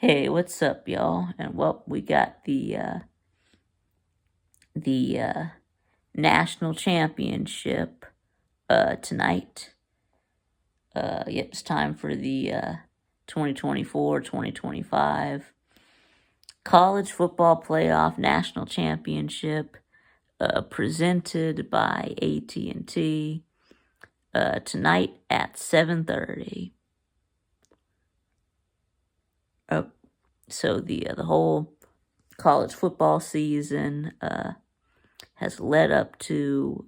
Hey, what's up, y'all? And well, we got the national championship tonight. Yep, it's time for the 2024-2025 college football playoff national championship presented by AT&T tonight at 7:30. So the whole college football season has led up to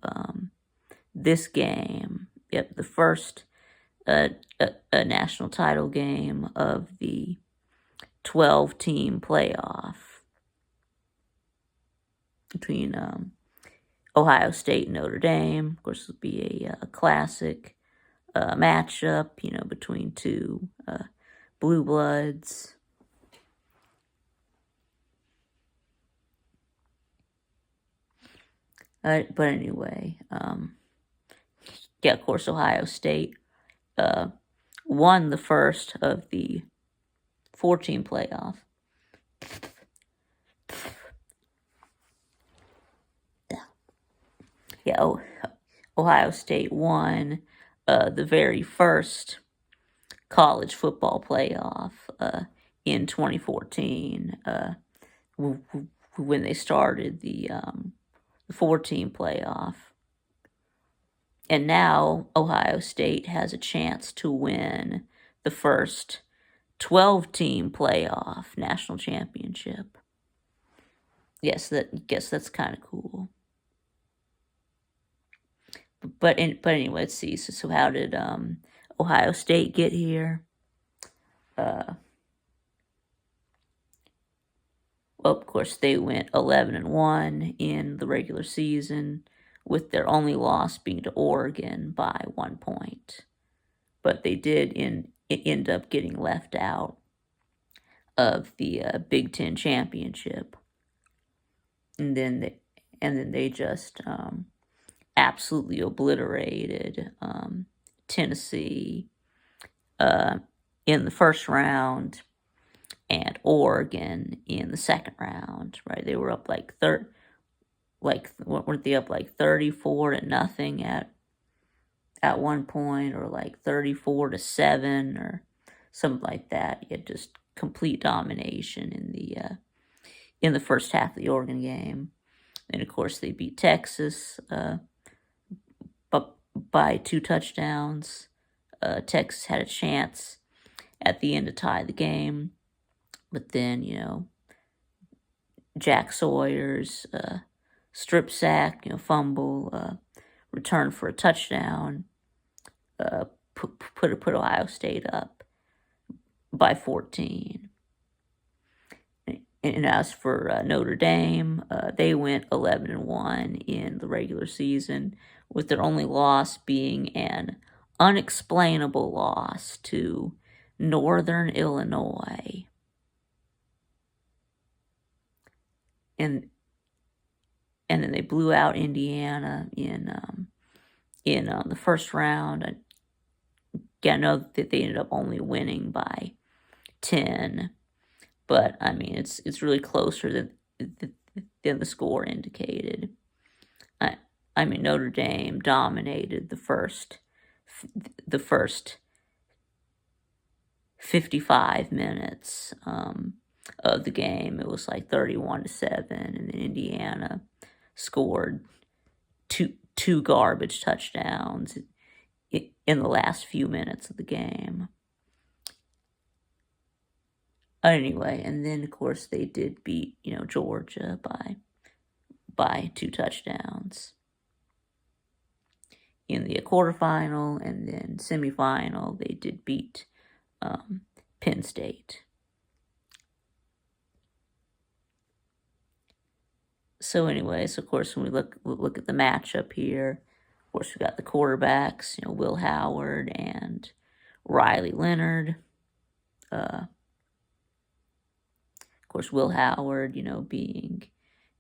this game. Yep, the first a national title game of the 12-team playoff between Ohio State and Notre Dame. Of course, it will be a classic matchup, between two blue bloods. But anyway, yeah, of course, Ohio State won the first of the 4-team playoff. Yeah, Ohio State won the very first college football playoff in 2014 when they started the 4-team playoff. And now Ohio State has a chance to win the first 12-team playoff national championship. Yes, guess that's kind of cool. But anyway, let's see. So how did Ohio State get here? Well, of course, they went 11-1 in the regular season, with their only loss being to Oregon by 1 point. But they did end up getting left out of the Big Ten championship, and then they just absolutely obliterated Tennessee in the first round and Oregon in the second round. Right, they were up weren't they up like 34-0 at 1 point, or like 34-7 or something like that. You had just complete domination in the first half of the Oregon game. And of course, they beat Texas but by 2 touchdowns. Texas had a chance at the end to tie the game, but then Jack Sawyer's strip sack, fumble, return for a touchdown, put Ohio State up by 14. And as for Notre Dame, they went 11-1 in the regular season, with their only loss being an unexplainable loss to Northern Illinois. And then they blew out Indiana in the first round. I know that they ended up only winning by 10, but I mean it's really closer than the score indicated. I mean, Notre Dame dominated the first 55 minutes of the game. It was like 31-7, and then Indiana scored two garbage touchdowns in the last few minutes of the game. Anyway, and then of course they did beat Georgia by 2 touchdowns in the quarterfinal, and then semifinal they did beat Penn State. So anyways, of course, when we look at the matchup here, of course we got the quarterbacks, Will Howard and Riley Leonard. Of course, Will Howard, being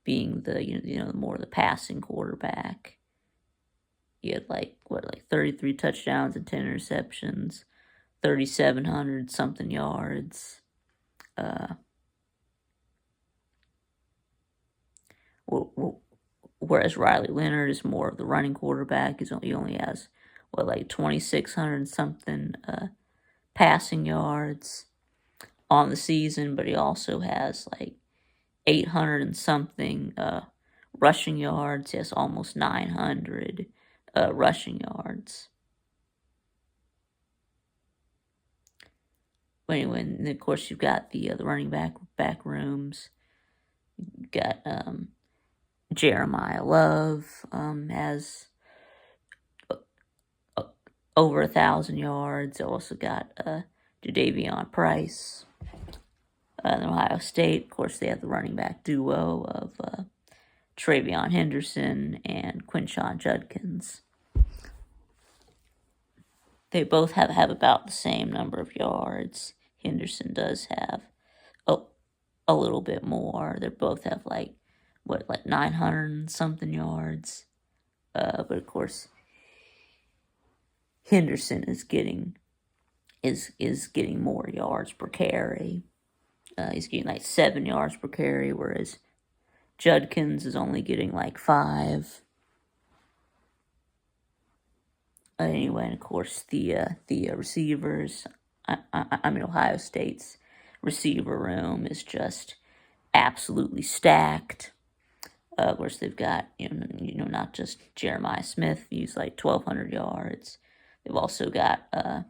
the more the passing quarterback. He had like 33 touchdowns and 10 interceptions, 3,700 something yards. Whereas Riley Leonard is more of the running quarterback. He only has, what, like 2,600 and something passing yards on the season, but he also has like 800 and something rushing yards. He has almost 900 rushing yards. But anyway, and of course you've got the running back rooms. You've got Jeremiah Love has over 1,000 yards. Also got Jadavion Price. In Ohio State, of course, they have the running back duo of Travion Henderson and Quinshon Judkins. They both have about the same number of yards. Henderson does have a little bit more. They both have like 900 and something yards. But of course, Henderson is getting more yards per carry. He's getting like 7 yards per carry, whereas Judkins is only getting like 5. Anyway, and of course the receivers. I mean, Ohio State's receiver room is just absolutely stacked. Of course, they've got not just Jeremiah Smith, who's like 1,200 yards. They've also got Emeka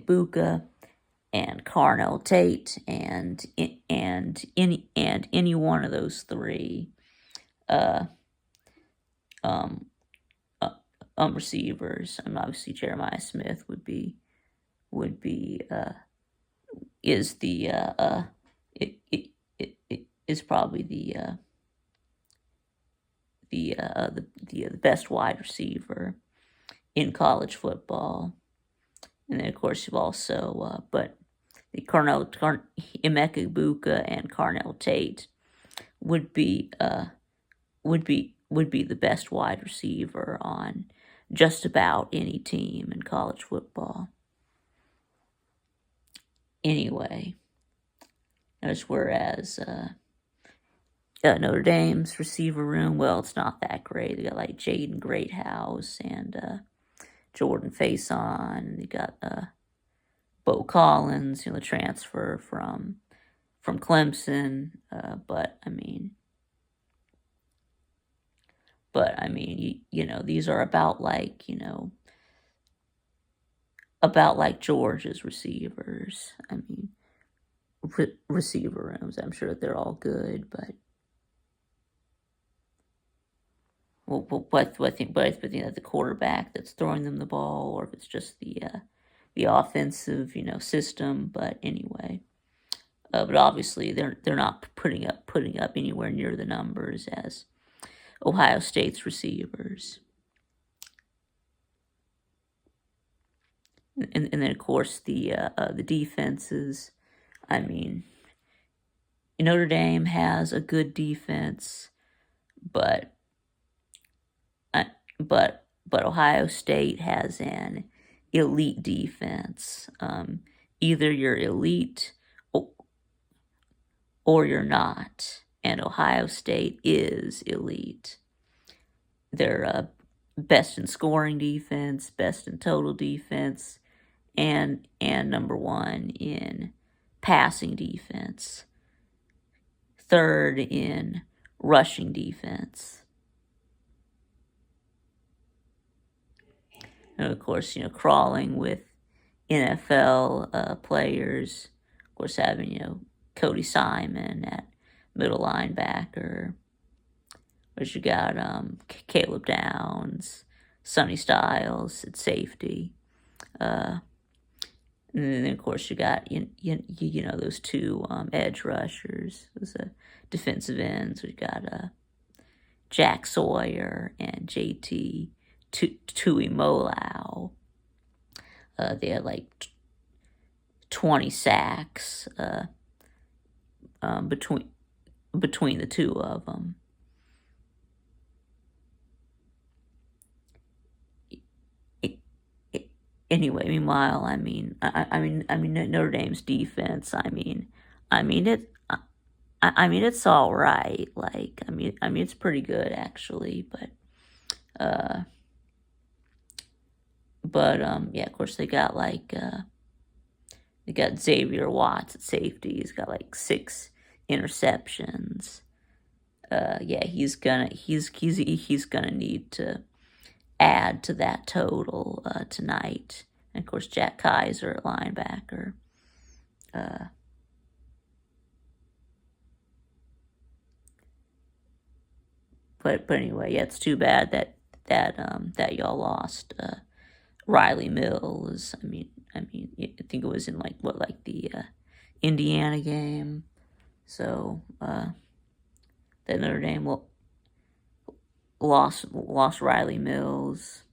Egbuka and Carnell Tate, and any one of those three receivers. I mean, obviously Jeremiah Smith is probably the best wide receiver in college football. And then of course you've also but the Emeka Egbuka and Carnell Tate would be the best wide receiver on just about any team in college football. Anyway, whereas Notre Dame's receiver room, well, it's not that great. They got like Jaden Greathouse and Jordan Faison, and they got Bo Collins, the transfer from Clemson. But I mean, these are about like Georgia's receivers. I mean, receiver rooms. I'm sure that they're all good, but I think the quarterback that's throwing them the ball, or if it's just the offensive system. But anyway, but obviously they're not putting up anywhere near the numbers as Ohio State's receivers. And then of course the defenses. I mean, Notre Dame has a good defense, but Ohio State has an elite defense. Either you're elite or you're not, and Ohio State is elite. They're best in scoring defense, best in total defense, and number 1 in passing defense, 3rd in rushing defense. And of course, crawling with NFL players. Of course, having Cody Simon at middle linebacker. Whereas you got Caleb Downs, Sonny Styles at safety. And then of course you got those 2 edge rushers, those defensive ends. We got Jack Sawyer and JT Tuimoloau. They had like 20 sacks between the 2 of them. anyway, meanwhile, I mean, Notre Dame's defense. I mean it. I mean, it's all right. Like, I mean, it's pretty good actually. Uh, yeah. Of course, they got Xavier Watts at safety. He's got like 6 interceptions. Yeah, he's gonna need to add to that total tonight. And of course, Jack Kaiser at linebacker. But anyway, yeah, it's too bad that y'all lost Riley Mills. I think it was in like the Indiana game. So that Notre Dame lost Riley Mills,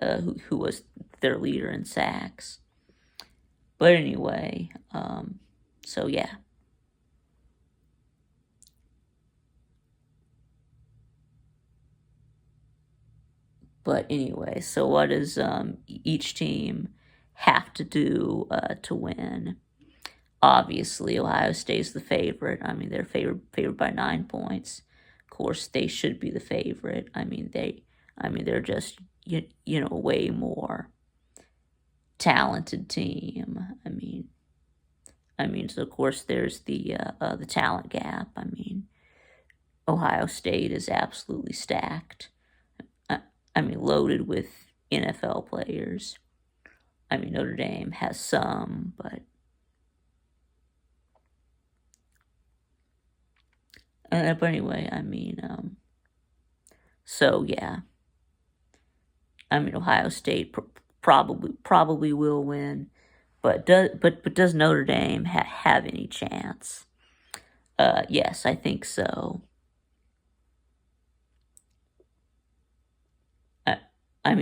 who was their leader in sacks. But anyway, so yeah. But anyway, so what does each team have to do to win? Obviously, Ohio State's the favorite. I mean, they're favored by 9 points. Of course, they should be the favorite. They're just a way more talented team. So of course there's the talent gap. Ohio State is absolutely stacked. Loaded with NFL players. Notre Dame has some, but anyway, so yeah. Ohio State probably will win, but does Notre Dame have any chance? Yes, I think so.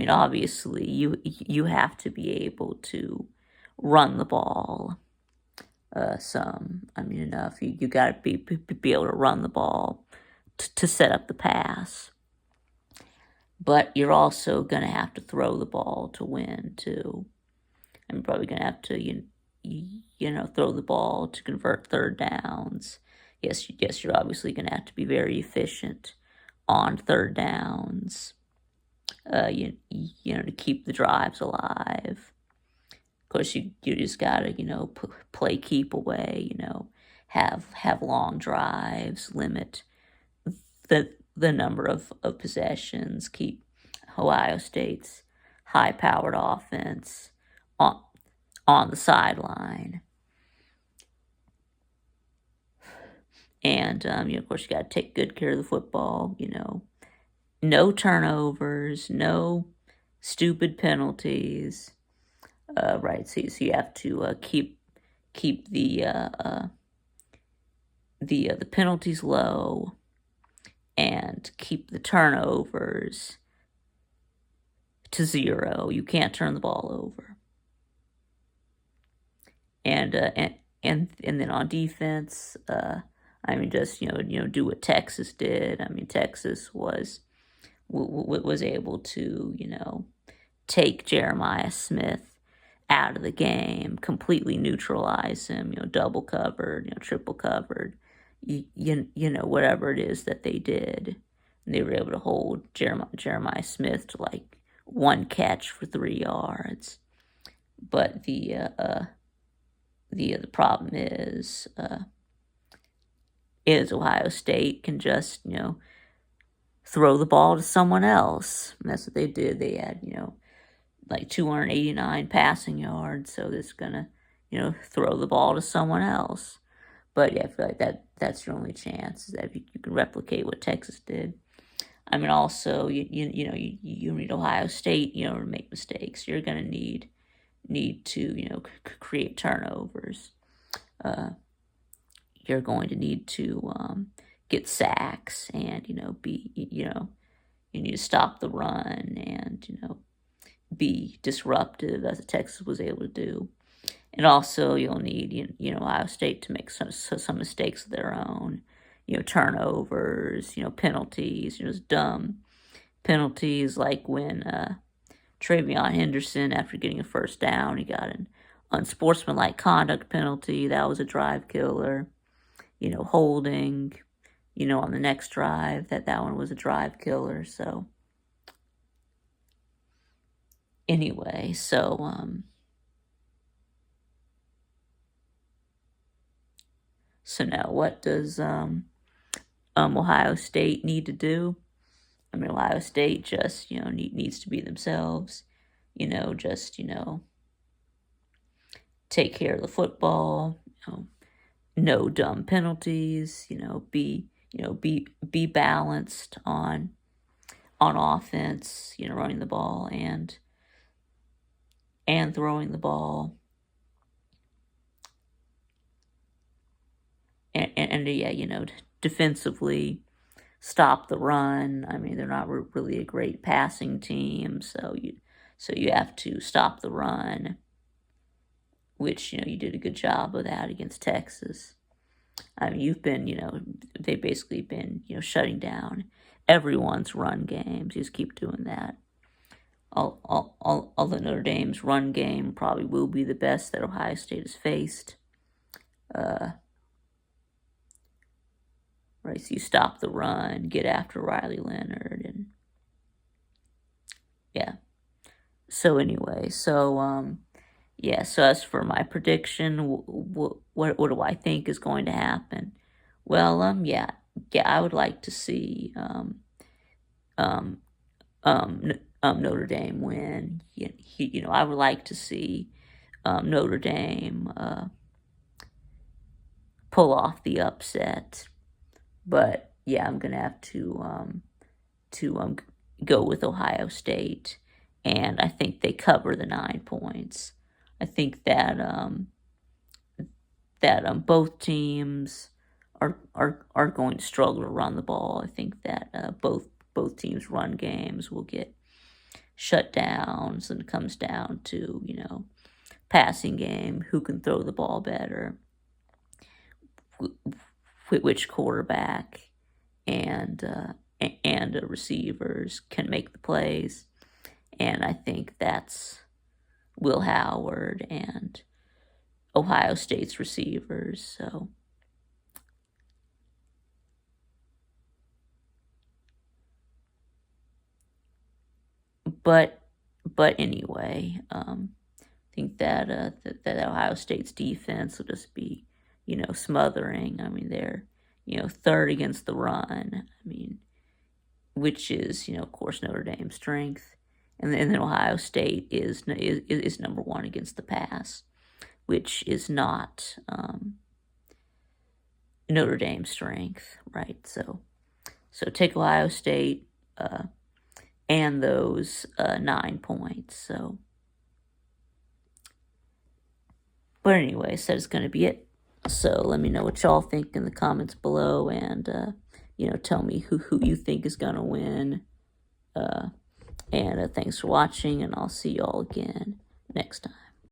Obviously, you have to be able to run the ball some. Enough. You got to be able to run the ball to set up the pass. But you're also going to have to throw the ball to win, too. Probably going to have to, throw the ball to convert third downs. Yes, you're obviously going to have to be very efficient on third downs. To keep the drives alive. Of course, you just gotta play keep away. Have long drives, limit the number of possessions, keep Ohio State's high-powered offense on the sideline. And of course, you got to take good care of the football. No turnovers, no stupid penalties. Right, so you have to keep the penalties low and keep the turnovers to 0. You can't turn the ball over. And then on defense, just do what Texas did. Texas was able to take Jeremiah Smith out of the game, completely neutralize him, double covered, triple covered, whatever it is that they did. And they were able to hold Jeremiah Smith to like 1 catch for 3 yards. But the problem is Ohio State can just, throw the ball to someone else. And that's what they did. They had, like 289 passing yards, so it's gonna, throw the ball to someone else. But yeah, I feel like that's your only chance, is that if you can replicate what Texas did. Also, you need Ohio State, to make mistakes. You're gonna need to, create turnovers. You're going to need to get sacks, and you need to stop the run, and be disruptive, as Texas was able to do. And also, you'll need Ohio State to make some mistakes of their own. Turnovers, penalties, just dumb penalties, like when Travion Henderson, after getting a first down, he got an unsportsmanlike conduct penalty. That was a drive killer. Holding, on the next drive, that one was a drive killer. So anyway, so now what does Ohio State need to do? Ohio State just, needs to be themselves, just, take care of the football, no dumb penalties, be balanced on offense, running the ball and throwing the ball. And yeah, defensively, stop the run. They're not really a great passing team, so you have to stop the run, which, you did a good job of that against Texas. You've been, they've basically been, shutting down everyone's run games. You just keep doing that. Although Notre Dame's run game probably will be the best that Ohio State has faced. Right, so you stop the run, get after Riley Leonard, and yeah. So anyway, so yeah. So as for my prediction, what do I think is going to happen? Well, yeah, I would like to see Notre Dame win. I would like to see Notre Dame pull off the upset. But yeah, I'm gonna have to go with Ohio State, and I think they cover the 9 points. I think that both teams are going to struggle to run the ball. I think that both teams' run games will get shut down, and it comes down to passing game, who can throw the ball better, which quarterback and receivers can make the plays. And I think that's Will Howard and Ohio State's receivers. So but anyway, I think that that Ohio State's defense will just be smothering. They're third against the run. Which is of course Notre Dame's strength, and then Ohio State is number one against the pass, which is not Notre Dame's strength, right? So take Ohio State and those 9 points. So, but anyway, so that's going to be it. So let me know what y'all think in the comments below, and tell me who you think is gonna win. And thanks for watching, and I'll see y'all again next time.